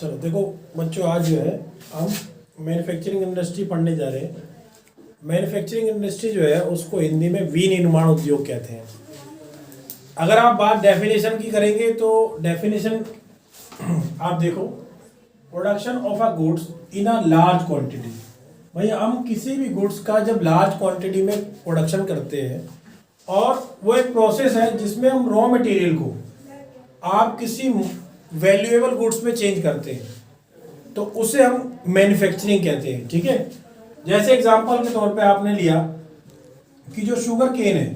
चलो देखो बच्चों, आज जो है हम मैन्युफैक्चरिंग इंडस्ट्री पढ़ने जा रहे हैं। मैन्युफैक्चरिंग इंडस्ट्री जो है उसको हिंदी में विनिर्माण उद्योग कहते हैं। अगर आप बात डेफिनेशन की करेंगे तो डेफिनेशन आप देखो, production of a goods in a large quantity. भाई हम किसी भी गुड्स का जब लार्ज क्वांटिटी में प्रोडक्शन करते हैं और वो एक प्रोसेस है जिसमें हम रॉ मटेरियल को आप किसी वैल्यूएबल गुड्स में चेंज करते हैं, तो उसे हम मैन्युफैक्चरिंग कहते हैं। ठीक है, जैसे एग्जांपल के तौर पे आपने लिया कि जो शुगर केन है,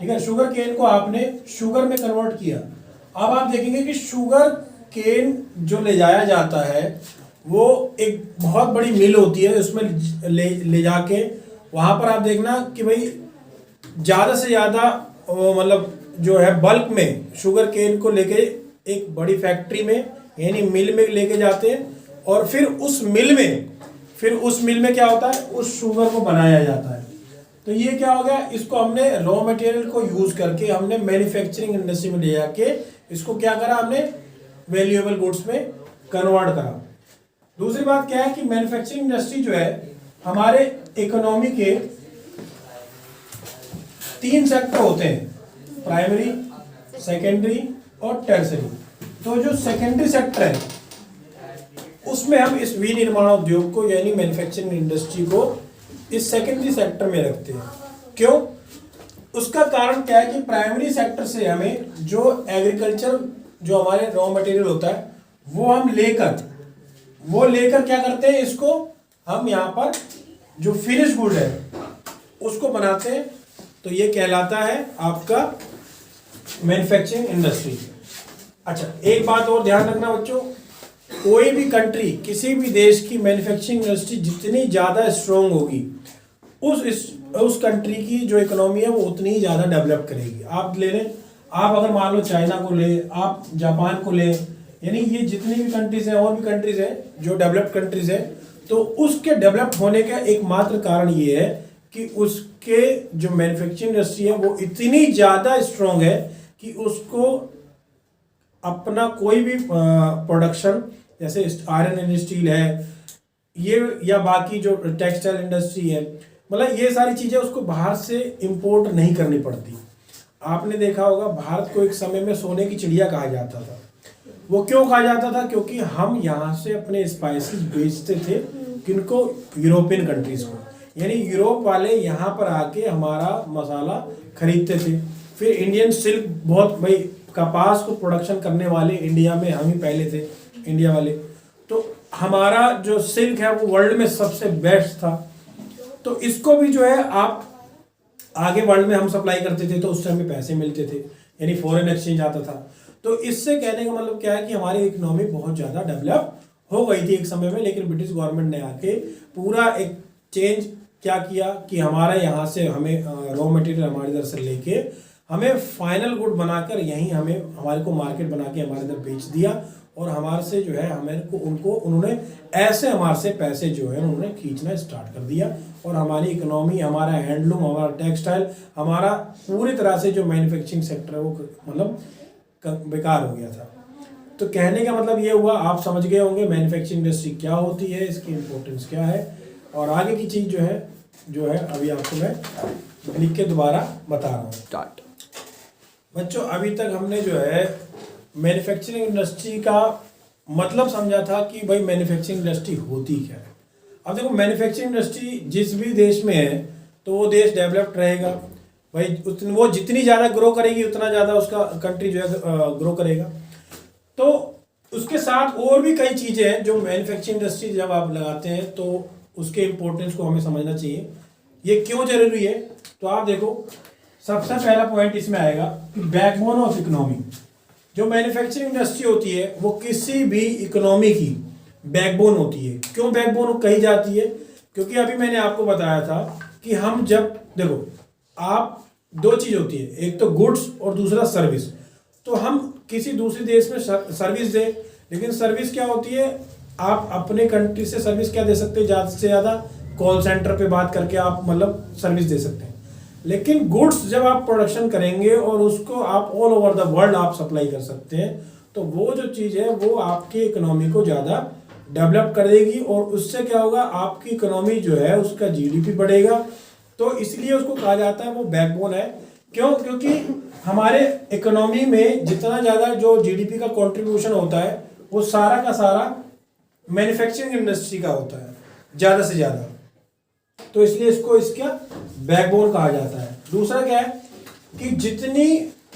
ठीक है, शुगर केन को आपने शुगर में कन्वर्ट किया। अब आप देखेंगे कि शुगर केन जो ले जाया जाता है वो एक बहुत बड़ी मिल होती है, उसमें ले जाके वहाँ पर आप देखना कि भाई ज़्यादा से ज़्यादा मतलब जो है बल्क में शुगर केन को लेके एक बड़ी फैक्ट्री में यानी मिल में लेके जाते हैं और फिर उस मिल में क्या होता है, उस शुगर को बनाया जाता है। तो ये क्या हो गया, इसको हमने रॉ मटेरियल को यूज करके हमने मैन्युफैक्चरिंग इंडस्ट्री में ले जाके इसको क्या करा, हमने वैल्यूएबल गुड्स में कन्वर्ट करा। दूसरी बात क्या है कि मैन्युफैक्चरिंग इंडस्ट्री जो है हमारे इकोनॉमी के 3 सेक्टर होते हैं, प्राइमरी, सेकेंडरी और टर्सरी। तो जो सेकेंडरी सेक्टर है उसमें हम इस विनिर्माण उद्योग को यानी मैन्युफैक्चरिंग इंडस्ट्री को इस सेकेंडरी सेक्टर में रखते हैं। क्यों? उसका कारण क्या है कि प्राइमरी सेक्टर से हमें जो एग्रीकल्चर जो हमारे रॉ मटेरियल होता है वो लेकर क्या करते हैं, इसको हम यहाँ पर जो फिनिश गुड है उसको बनाते हैं। तो ये कहलाता है आपका मैन्युफैक्चरिंग इंडस्ट्री। अच्छा, एक बात और ध्यान रखना बच्चों, कोई भी कंट्री, किसी भी देश की मैन्युफैक्चरिंग इंडस्ट्री जितनी ज़्यादा स्ट्रॉन्ग होगी उस कंट्री की जो इकोनॉमी है वो उतनी ही ज़्यादा डेवलप करेगी। आप ले लें, आप अगर मान लो चाइना को ले, आप जापान को ले, यानी ये जितनी भी कंट्रीज हैं और भी कंट्रीज हैं जो डेवलप्ड कंट्रीज हैं, तो उसके डेवलप होने का एकमात्र कारण ये है कि उसके जो मैन्युफैक्चरिंग इंडस्ट्री है वो इतनी ज़्यादा स्ट्रॉन्ग है कि उसको अपना कोई भी प्रोडक्शन, जैसे आयरन एंड स्टील है ये, या बाकी जो टेक्सटाइल इंडस्ट्री है, मतलब ये सारी चीज़ें उसको बाहर से इंपोर्ट नहीं करनी पड़ती। आपने देखा होगा भारत को एक समय में सोने की चिड़िया कहा जाता था। वो क्यों कहा जाता था? क्योंकि हम यहाँ से अपने स्पाइसेस बेचते थे किनको, यूरोपियन कंट्रीज को, यानी यूरोप वाले यहाँ पर आके हमारा मसाला खरीदते थे। फिर इंडियन सिल्क, बहुत भाई कपास को प्रोडक्शन करने वाले इंडिया में हम ही पहले थे, इंडिया वाले। तो हमारा जो सिल्क है वो वर्ल्ड में सबसे बेस्ट था। तो इसको भी जो है आप आगे वर्ल्ड में हम सप्लाई करते थे, तो उस टाइम में पैसे मिलते थे, यानी फॉरेन एक्सचेंज आता था। तो इससे कहने का मतलब क्या है कि हमारी इकोनॉमी बहुत ज़्यादा डेवलप हो गई थी एक समय में, लेकिन ब्रिटिश गवर्नमेंट ने आके पूरा एक चेंज क्या किया कि हमारा यहाँ से हमें रॉ मटेरियल हमारे इधर से लेके हमें फाइनल गुड बनाकर यहीं हमारे को मार्केट बना के हमारे इधर बेच दिया, और हमारे से जो है उन्होंने ऐसे हमारे से पैसे जो है उन्होंने खींचना स्टार्ट कर दिया, और हमारी इकोनॉमी, हमारा हैंडलूम, हमारा टेक्सटाइल, हमारा पूरी तरह से जो मैन्युफैक्चरिंग सेक्टर है वो मतलब बेकार हो गया था। तो कहने का मतलब ये हुआ, आप समझ गए होंगे मैन्युफैक्चरिंग इंडस्ट्री क्या होती है, इसकी इम्पोर्टेंस क्या है, और आगे की चीज़ जो है अभी आपको मैं लिख के दोबारा बता रहा हूँ। स्टार्ट। बच्चों, अभी तक हमने जो है मैन्युफैक्चरिंग इंडस्ट्री का मतलब समझा था कि भाई मैन्युफैक्चरिंग इंडस्ट्री होती क्या है। अब देखो, मैन्युफैक्चरिंग इंडस्ट्री जिस भी देश में है तो वो देश डेवलप्ड रहेगा। भाई वो जितनी ज़्यादा ग्रो करेगी उतना ज़्यादा उसका कंट्री जो है ग्रो करेगा। तो उसके साथ और भी कई चीज़ें हैं जो मैन्युफैक्चरिंग इंडस्ट्री जब आप लगाते हैं तो उसके इम्पोर्टेंस को हमें समझना चाहिए। ये क्यों जरूरी है? तो आप देखो, सबसे पहला पॉइंट इसमें आएगा कि बैकबोन ऑफ इकोनॉमी। जो मैन्युफैक्चरिंग इंडस्ट्री होती है वो किसी भी इकोनॉमी की बैकबोन होती है। क्यों बैकबोन कही जाती है? क्योंकि अभी मैंने आपको बताया था कि हम जब देखो, आप 2 चीज़ होती है, एक तो गुड्स और दूसरा सर्विस। तो हम किसी दूसरे देश में सर्विस दें, लेकिन सर्विस क्या होती है, आप अपने कंट्री से सर्विस क्या दे सकते हैं, ज़्यादा से ज़्यादा कॉल सेंटर पे बात करके आप मतलब सर्विस दे सकते हैं। लेकिन गुड्स जब आप प्रोडक्शन करेंगे और उसको आप ऑल ओवर द वर्ल्ड आप सप्लाई कर सकते हैं, तो वो जो चीज़ है वो आपकी इकोनॉमी को ज़्यादा डेवलप करेगी और उससे क्या होगा, आपकी इकोनॉमी जो है उसका जीडीपी बढ़ेगा। तो इसलिए उसको कहा जाता है वो बैकबोन है। क्यों? क्योंकि हमारे इकोनॉमी में जितना ज़्यादा जो जीडीपी का कंट्रीब्यूशन होता है वो सारा का सारा मैन्युफैक्चरिंग इंडस्ट्री का होता है ज़्यादा से ज़्यादा, तो इसलिए इसको इसका बैकबोन कहा जाता है। दूसरा क्या है कि जितनी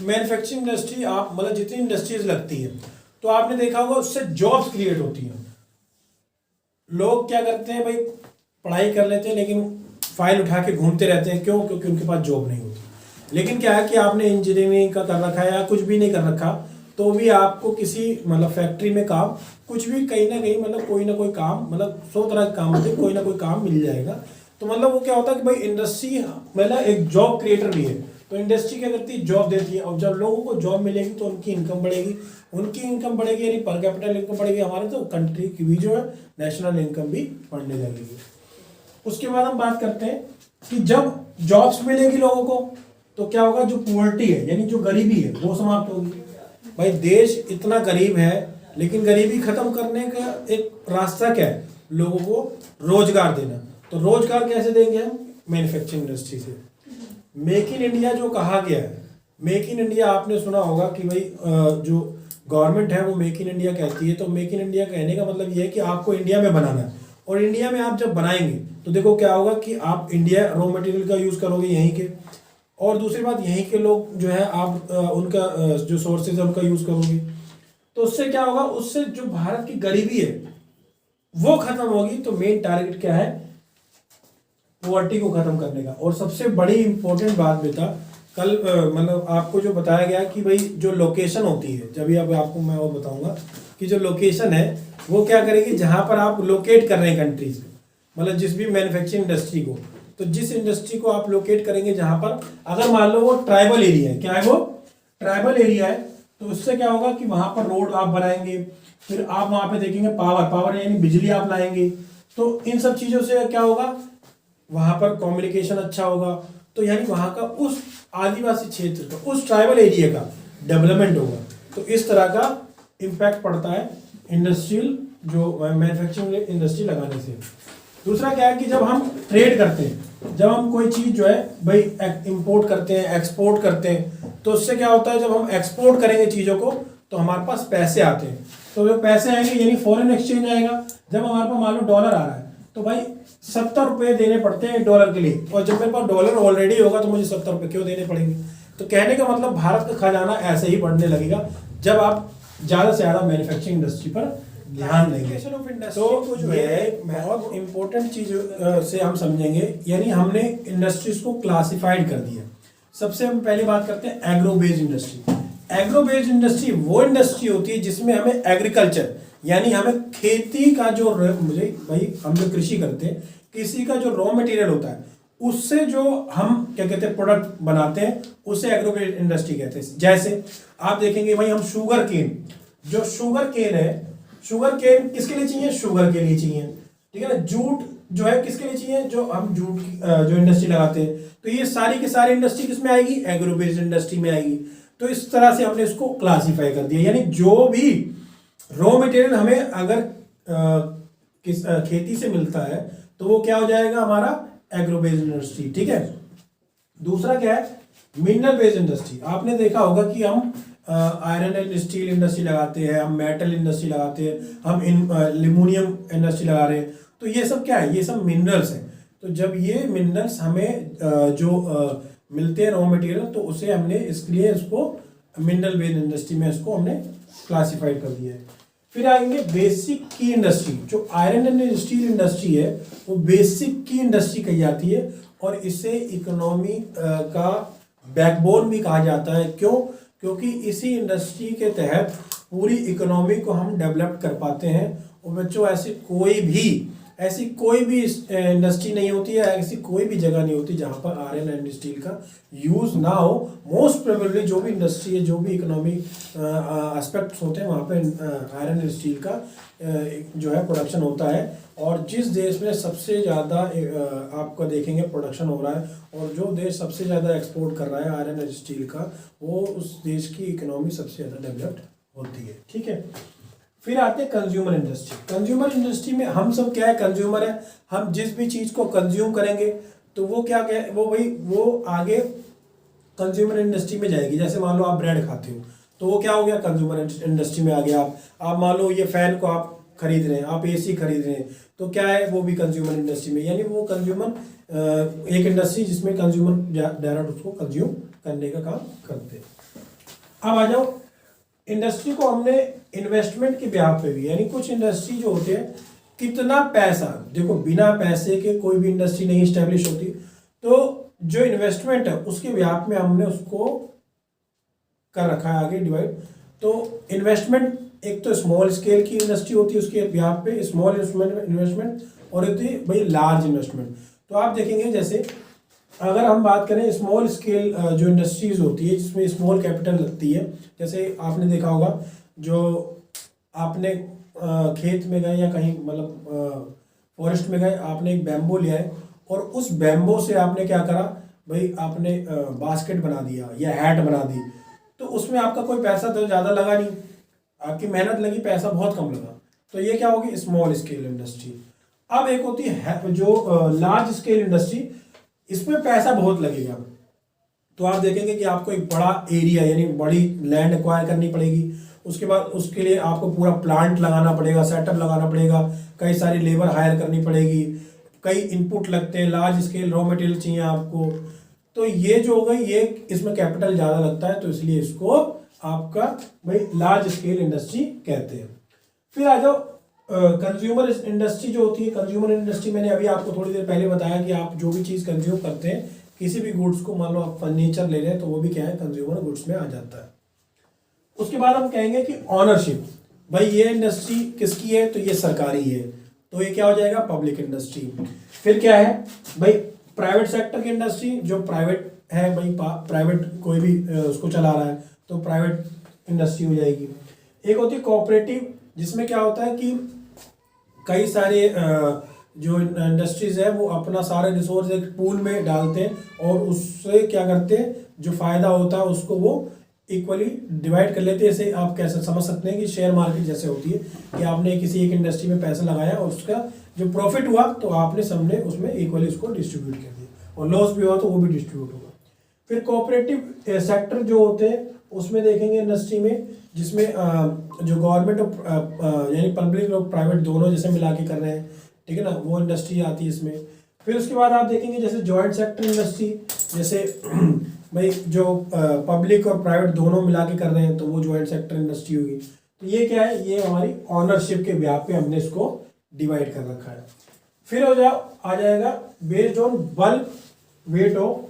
मैन्युफैक्चरिंग इंडस्ट्री आप मतलब जितनी इंडस्ट्रीज लगती है तो आपने देखा होगा उससे जॉब्स क्रिएट होती हैं। लोग क्या करते हैं भाई, पढ़ाई कर लेते हैं लेकिन फाइल उठा के घूमते रहते हैं। क्यों? क्योंकि उनके पास जॉब नहीं होती। लेकिन क्या है कि आपने इंजीनियरिंग का कर रखा है या कुछ भी नहीं कर रखा तो भी आपको किसी मतलब फैक्ट्री में काम, कुछ भी कहीं ना कहीं मतलब कोई ना कोई काम, मतलब 100 तरह के काम होते हैं, कोई ना कोई काम मिल जाएगा। तो मतलब वो क्या होता है कि भाई इंडस्ट्री मतलब एक जॉब क्रिएटर भी है। तो इंडस्ट्री क्या करती है, जॉब देती है। और जब लोगों को जॉब मिलेगी तो उनकी इनकम बढ़ेगी, उनकी इनकम बढ़ेगी यानी पर कैपिटल इनकम बढ़ेगी हमारे, तो कंट्री की भी जो है नेशनल इनकम भी बढ़ने लगेगी। उसके बाद हम बात करते हैं कि जब जॉब्स मिलेगी लोगों को तो क्या होगा, जो पुअर्टी है यानी जो गरीबी है वो समाप्त होगी। भाई देश इतना गरीब है लेकिन गरीबी खत्म करने का एक रास्ता क्या है, लोगों को रोजगार देना। तो रोजगार कैसे देंगे हम, मैन्युफैक्चरिंग इंडस्ट्री से। मेक इन इंडिया जो कहा गया है, मेक इन इंडिया आपने सुना होगा कि भाई जो गवर्नमेंट है वो मेक इन इंडिया कहती है। तो मेक इन इंडिया कहने का मतलब ये है कि आपको इंडिया में बनाना है, और इंडिया में आप जब बनाएंगे तो देखो क्या होगा कि आप इंडिया रॉ मटेरियल का यूज़ करोगे यहीं के, और दूसरी बात यहीं के लोग जो है आप उनका जो सोर्सेज है उनका यूज़ करोगे। तो उससे क्या होगा, उससे जो भारत की गरीबी है वो खत्म होगी। तो मेन टारगेट क्या है, पॉवर्टी को खत्म करने का। और सबसे बड़ी इंपॉर्टेंट बात बेटा कल मतलब आपको जो बताया गया कि भाई जो लोकेशन होती है, जब अब आपको मैं और बताऊंगा कि जो लोकेशन है वो क्या करेगी, जहां पर आप लोकेट कर रहे हैं कंट्रीज मतलब जिस भी मैन्युफैक्चरिंग इंडस्ट्री को, तो जिस इंडस्ट्री को आप लोकेट करेंगे जहां पर अगर मान लो वो ट्राइबल एरिया है, क्या है वो ट्राइबल एरिया है, तो उससे क्या होगा कि वहां पर रोड आप बनाएंगे, फिर आप वहां पे देखेंगे पावर यानी बिजली आप लाएंगे। तो इन सब चीजों से क्या होगा, वहां पर कम्युनिकेशन अच्छा होगा। तो यानी वहां का उस आदिवासी क्षेत्र का, उस ट्राइबल एरिया का डेवलपमेंट होगा। तो इस तरह का इम्पैक्ट पड़ता है इंडस्ट्रियल जो मैन्युफैक्चरिंग इंडस्ट्री लगाने से। दूसरा क्या है कि जब हम ट्रेड करते हैं, जब हम कोई चीज़ जो है भाई इंपोर्ट करते हैं, एक्सपोर्ट करते हैं, तो उससे क्या होता है, जब हम एक्सपोर्ट करेंगे चीज़ों को तो हमारे पास पैसे आते हैं। तो जो पैसे आएंगे यानी फॉरेन एक्सचेंज आएगा। जब हमारे पास मान लो डॉलर आ रहा है तो भाई 70 रुपये देने पड़ते हैं डॉलर के लिए, और जब मेरे पास डॉलर ऑलरेडी होगा तो मुझे 70 रुपये क्यों देने पड़ेंगे। तो कहने का मतलब भारत का खजाना ऐसे ही बढ़ने लगेगा जब आप ज़्यादा से ज़्यादा मैन्युफैक्चरिंग इंडस्ट्री पर ध्यान देंगे। तो जो है बहुत इंपॉर्टेंट चीज से हम समझेंगे, यानी हमने इंडस्ट्रीज को क्लासिफाइड कर दिया। सबसे हम पहले बात करते हैं agro based industry. Agro based industry वो इंडस्ट्री होती है जिसमें हमें एग्रीकल्चर यानी हमें खेती का जो मुझे भाई हम जो कृषि करते हैं, कृषि का जो रॉ मटेरियल होता है उससे जो हम क्या कहते हैं प्रोडक्ट बनाते हैं उसे एग्रो बेस्ड इंडस्ट्री कहते हैं। जैसे आप देखेंगे भाई हम शुगर केन, जो शुगर केन है, शुगर केन किसके लिए चाहिए, शुगर के लिए चाहिए, ठीक है ना। जूट जो है किसके लिए चाहिए, जो हम जूट की जो इंडस्ट्री लगाते हैं, तो ये सारी की सारी इंडस्ट्री किसमें आएगी, एग्रो बेस्ड इंडस्ट्री में आएगी। तो इस तरह से हमने इसको क्लासिफाई कर दिया, यानी जो भी रॉ मटेरियल हमें अगर खेती से मिलता है तो वो क्या हो जाएगा, हमारा एग्रो बेस्ड इंडस्ट्री, ठीक है। दूसरा क्या है, मिनरल बेस्ड इंडस्ट्री। आपने देखा होगा कि हम आयरन एंड स्टील इंडस्ट्री लगाते हैं, हम मेटल इंडस्ट्री लगाते हैं, हम एल्यूमिनियम इंडस्ट्री लगा रहे हैं। तो ये सब क्या है, ये सब मिनरल्स हैं। तो जब ये मिनरल्स हमें जो मिलते हैं रॉ मटेरियल, तो उसे हमने इसके लिए इसको मिनरल बेस्ड इंडस्ट्री में इसको हमने क्लासिफाइड कर दिया है। फिर आएंगे बेसिक की इंडस्ट्री। जो आयरन एंड स्टील इंडस्ट्री है वो बेसिक की इंडस्ट्री कही जाती है, और इसे इकोनॉमी का बैकबोन भी कहा जाता है। क्यों? क्योंकि इसी इंडस्ट्री के तहत पूरी इकोनॉमी को हम डेवलप कर पाते हैं। और बच्चों ऐसी कोई भी इंडस्ट्री नहीं होती है, ऐसी कोई भी जगह नहीं होती जहां पर आयरन एंड स्टील का यूज ना हो। मोस्ट प्रोबेबली जो भी इंडस्ट्री है, जो भी इकोनॉमिक एस्पेक्ट्स होते हैं वहां पे आयरन एंड स्टील का जो है प्रोडक्शन होता है। और जिस देश में सबसे ज़्यादा आपका देखेंगे प्रोडक्शन हो रहा है, और जो देश सबसे ज़्यादा एक्सपोर्ट कर रहा है आयरन एंड स्टील का, वो उस देश की इकोनॉमी सबसे ज़्यादा डेवलप्ड होती है, ठीक है। फिर आते हैं कंज्यूमर इंडस्ट्री। कंज्यूमर इंडस्ट्री में हम सब क्या है, कंज्यूमर है। हम जिस भी चीज़ को कंज्यूम करेंगे तो वो क्या वो भाई वो आगे कंज्यूमर इंडस्ट्री में जाएगी। जैसे मान लो आप ब्रेड खाते हो तो वो क्या हो गया, कंज्यूमर इंडस्ट्री में आ गया। आप मान लो ये फैन को आप खरीद रहे हैं, आप एसी खरीद रहे हैं, तो क्या है, वो भी कंज्यूमर इंडस्ट्री में, यानी वो कंज्यूमर एक इंडस्ट्री जिसमें कंज्यूमर डायरेक्ट उसको कंज्यूम करने का काम करते हैं। अब आ जाओ, इंडस्ट्री को हमने इन्वेस्टमेंट के ब्याह पे भी, यानी कुछ इंडस्ट्री जो होते हैं कितना पैसा, देखो बिना पैसे के कोई भी इंडस्ट्री नहीं स्टैब्लिश होती, तो जो इन्वेस्टमेंट है उसके ब्याह में हमने उसको कर रखा है आगे डिवाइड। तो इन्वेस्टमेंट एक तो स्मॉल स्केल की इंडस्ट्री होती है, उसके ब्याह पे स्मॉल इन्वेस्टमेंट, और होती है भाई लार्ज इन्वेस्टमेंट। तो आप देखेंगे जैसे अगर हम बात करें स्मॉल स्केल जो इंडस्ट्रीज होती है जिसमें स्मॉल कैपिटल लगती है, जैसे आपने देखा होगा जो आपने खेत में गए या कहीं मतलब फॉरेस्ट में गए, आपने एक बैम्बो लिया है और उस बैम्बो से आपने क्या करा भाई, आपने बास्केट बना दिया या हैट बना दी, तो उसमें आपका कोई पैसा तो ज़्यादा लगा नहीं, आपकी मेहनत लगी, पैसा बहुत कम लगा, तो ये क्या होगी, स्मॉल स्केल इंडस्ट्री। अब एक होती है जो लार्ज स्केल इंडस्ट्री, इसमें पैसा बहुत लगेगा, तो आप देखेंगे कि आपको एक बड़ा एरिया यानी बड़ी लैंड एक्वायर करनी पड़ेगी, उसके बाद उसके लिए आपको पूरा प्लांट लगाना पड़ेगा, सेटअप लगाना पड़ेगा, कई सारी लेबर हायर करनी पड़ेगी, कई इनपुट लगते हैं, लार्ज स्केल रॉ मटेरियल चाहिए आपको, तो ये जो हो गई ये इसमें कैपिटल ज़्यादा लगता है, तो इसलिए इसको आपका भाई लार्ज स्केल इंडस्ट्री कहते हैं। फिर आ जाओ कंज्यूमर इंडस्ट्री जो होती है। कंज्यूमर इंडस्ट्री मैंने अभी आपको थोड़ी देर पहले बताया कि आप जो भी चीज़ कंज्यूम करते हैं, किसी भी गुड्स को, मान लो आप फर्नीचर ले रहे हैं तो वो भी क्या है, कंज्यूमर गुड्स में आ जाता है। उसके बाद हम कहेंगे कि ऑनरशिप, भाई ये इंडस्ट्री किसकी है, तो ये सरकारी है, तो ये क्या हो जाएगा, पब्लिक इंडस्ट्री। फिर क्या है भाई, प्राइवेट सेक्टर की इंडस्ट्री, जो प्राइवेट है भाई, प्राइवेट कोई भी उसको चला रहा है तो प्राइवेट इंडस्ट्री हो जाएगी। एक होती है कोऑपरेटिव, जिसमें क्या होता है कि कई सारे जो इंडस्ट्रीज है वो अपना सारे रिसोर्स एक पूल में डालते हैं और उससे क्या करते हैं, जो फायदा होता है उसको वो इक्वली डिवाइड कर लेते हैं। ऐसे आप कैसे समझ सकते हैं कि शेयर मार्केट जैसे होती है कि आपने किसी एक इंडस्ट्री में पैसा लगाया और उसका जो प्रॉफिट हुआ तो आपने सबने उसमें इक्वली उसको डिस्ट्रीब्यूट कर दिया, और लॉस भी हुआ तो वो भी डिस्ट्रीब्यूट होगा। फिर कोऑपरेटिव सेक्टर जो होते हैं उसमें देखेंगे इंडस्ट्री में, जिसमें जो गवर्नमेंट और यानी पब्लिक और प्राइवेट दोनों जैसे मिला के कर रहे हैं, ठीक है ना, वो इंडस्ट्री आती है इसमें। फिर उसके बाद आप देखेंगे जैसे जॉइंट सेक्टर इंडस्ट्री, जैसे भाई जो पब्लिक और प्राइवेट दोनों मिला के कर रहे हैं तो वो जॉइंट सेक्टर इंडस्ट्री होगी। तो ये क्या है, ये हमारी ऑनरशिप के ब्याह पे हमने इसको डिवाइड कर रखा है। फिर आ जाएगा based on bulk weight of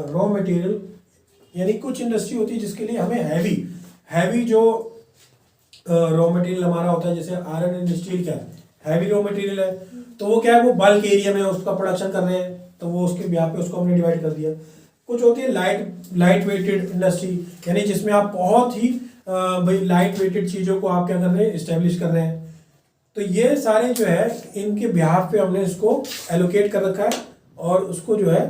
raw material, यानी कुछ इंडस्ट्री होती है जिसके लिए हमें हैवी जो रॉ मटेरियल हमारा होता है, जैसे आयरन इंडस्ट्री क्या है, हैवी रॉ मटेरियल है, तो वो क्या है, वो बल्क एरिया में उसका प्रोडक्शन कर रहे हैं, तो वो उसके ब्याह पे उसको हमने डिवाइड कर दिया। कुछ होती है लाइट वेटेड इंडस्ट्री, यानी जिसमें आप बहुत ही भाई लाइट वेटेड चीज़ों को आप क्या कर रहे हैं, इस्टेब्लिश कर रहे हैं, तो ये सारे जो है इनके ब्याह पे हमने इसको एलोकेट कर रखा है, और उसको जो है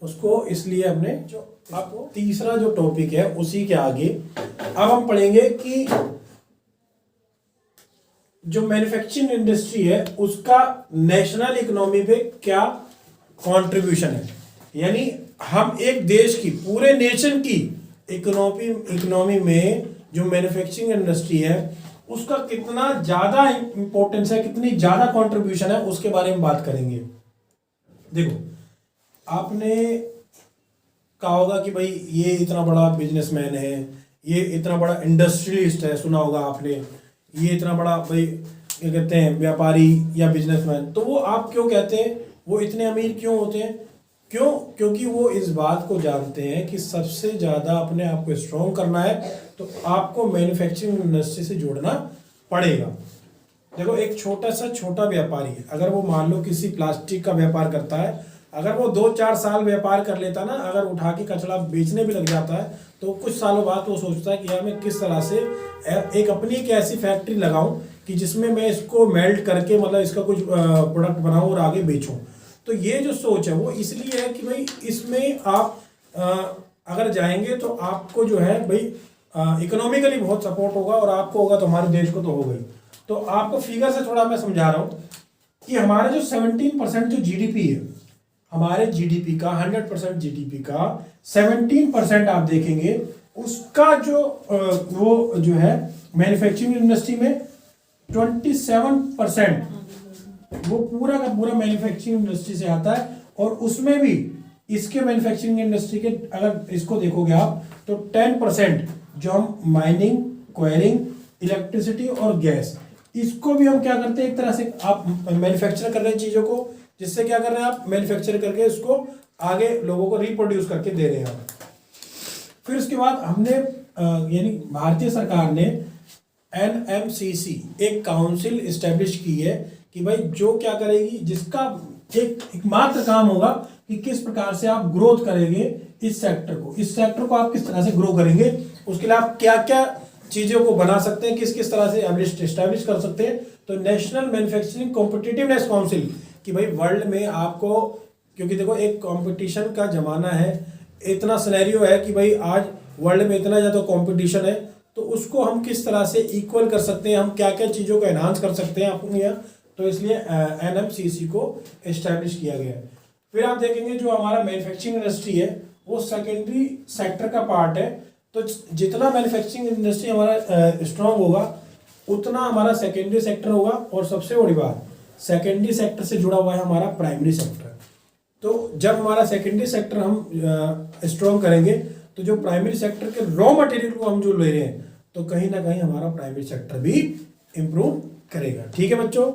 उसको इसलिए हमने जो अब तीसरा जो टॉपिक है उसी के आगे अब हम पढ़ेंगे कि जो मैन्युफैक्चरिंग इंडस्ट्री है उसका नेशनल इकोनॉमी पे क्या कंट्रीब्यूशन है, यानी हम एक देश की, पूरे नेशन की इकोनॉमी में जो मैन्युफैक्चरिंग इंडस्ट्री है उसका कितना ज़्यादा इंपॉर्टेंस है, कितनी ज़्यादा कंट्रीब्यूशन है, उसके बारे में बात करेंगे। देखो आपने कहा होगा कि भाई ये इतना बड़ा बिजनेसमैन है, ये इतना बड़ा इंडस्ट्रियलिस्ट है, सुना होगा आपने, ये इतना बड़ा भाई क्या कहते हैं, व्यापारी या बिजनेसमैन, तो वो आप क्यों कहते हैं, वो इतने अमीर क्यों होते हैं, क्यों, क्योंकि वो इस बात को जानते हैं कि सबसे ज़्यादा अपने आप को स्ट्रॉन्ग करना है तो आपको मैन्युफैक्चरिंग इंडस्ट्री से जोड़ना पड़ेगा। देखो एक छोटा व्यापारी है, अगर वो मान लो किसी प्लास्टिक का व्यापार करता है, अगर वो 2-4 साल व्यापार कर लेता ना, अगर उठा के कचरा बेचने भी लग जाता है तो कुछ सालों बाद वो सोचता है कि यार मैं किस तरह से एक अपनी एक ऐसी फैक्ट्री लगाऊं कि जिसमें मैं इसको मेल्ट करके मतलब इसका कुछ प्रोडक्ट बनाऊं और आगे बेचूं। तो ये जो सोच है वो इसलिए है कि भाई इसमें आप अगर जाएंगे तो आपको जो है भाई इकोनॉमिकली बहुत सपोर्ट होगा, और आपको होगा तो हमारे देश को तो होगा ही। तो आपको फिगर से थोड़ा मैं समझा रहा हूँ कि हमारे जो 17% जो जीडीपी है, हमारे जीडीपी का 100% जीडीपी का 17% आप देखेंगे उसका जो वो जो है मैन्युफैक्चरिंग इंडस्ट्री में 27% वो पूरा का पूरा मैन्युफैक्चरिंग इंडस्ट्री से आता है। और उसमें भी इसके मैन्युफैक्चरिंग इंडस्ट्री के अगर इसको देखोगे आप तो 10% जो हम माइनिंग, क्वायरिंग, इलेक्ट्रिसिटी और गैस, इसको भी हम क्या करते हैं, एक तरह से आप मैन्युफैक्चर कर रहे हैं चीज़ों को, जिससे क्या कर रहे हैं आप मैन्युफैक्चर करके इसको आगे लोगों को रिप्रोड्यूस करके दे रहे हैं आप। फिर उसके बाद हमने यानी भारतीय सरकार ने NMCC एक काउंसिल इस्टेब्लिश की है कि भाई जो क्या करेगी, जिसका एकमात्र काम होगा कि किस प्रकार से आप ग्रोथ करेंगे इस सेक्टर को आप किस तरह से ग्रो करेंगे, उसके लिए आप क्या क्या चीजों को बना सकते हैं, किस किस तरह से एस्टैब्लिश कर सकते हैं। तो नेशनल मैन्युफैक्चरिंग कॉम्पिटिटिवनेस काउंसिल कि भाई वर्ल्ड में आपको, क्योंकि देखो एक कंपटीशन का जमाना है, इतना सिनेरियो है कि भाई आज वर्ल्ड में इतना ज़्यादा कंपटीशन है, तो उसको हम किस तरह से इक्वल कर सकते हैं, हम क्या क्या चीज़ों को एनहांस कर सकते हैं अपने यहाँ, तो इसलिए NMCC को इस्टेब्लिश किया गया है। फिर आप देखेंगे जो हमारा मैन्युफैक्चरिंग इंडस्ट्री है वो सेकेंडरी सेक्टर का पार्ट है। तो जितना मैन्युफैक्चरिंग इंडस्ट्री हमारा स्ट्रांग होगा उतना हमारा सेकेंडरी सेक्टर होगा। और सबसे बड़ी बात, सेकेंडरी सेक्टर से जुड़ा हुआ है हमारा प्राइमरी सेक्टर। तो जब हमारा सेकेंडरी सेक्टर हम स्ट्रॉन्ग करेंगे तो जो प्राइमरी सेक्टर के रॉ मटेरियल को हम जो ले रहे हैं तो कहीं ना कहीं हमारा प्राइमरी सेक्टर भी इम्प्रूव करेगा। ठीक है बच्चों।